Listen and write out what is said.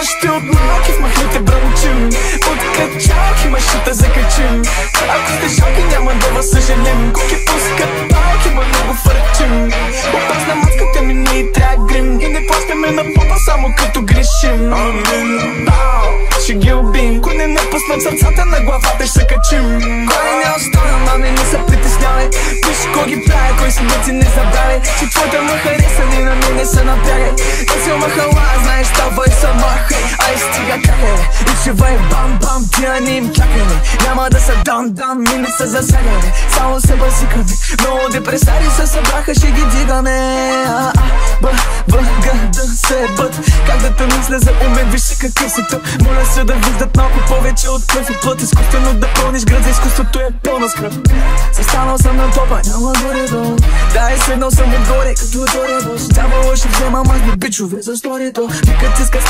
Още от малки в махните бръмчим, от качалки машата закачим. Ако сте шоки няма да вас съжалим, куки пускат палки, ма много фърчим. Опасна маската ми не и трябва грим, и не плащаме на попа само като грешим. Ще ги убим, кой не напуснат сърцата на главата ще се качим. Кой не остана, маме не се притеснявай, виж кой ги прави, кой си не ти не забравяй, че твоята ма хареса, ни на мен не се напрягай. Да си махала, знаеш, ставай са махай, ай стига кахай, и чувай бам-бам, тия не им чакай. Няма да са дам-дам, ми не са засягай, само се базикаме. Много депресари се събраха, ще ги дигаме. Да се бъд, как да те мисля за умен, виж какъв си то. Моля се да виждат малко повече от кръв и плът. Изкуствено да пълниш град, за изкуството е пълна скръп. Застанал съм на топа, няма горе-долу. Да, и седнал съм отгоре, като доребос. Дявола ще взема мазни бичове за сторито. Викат иска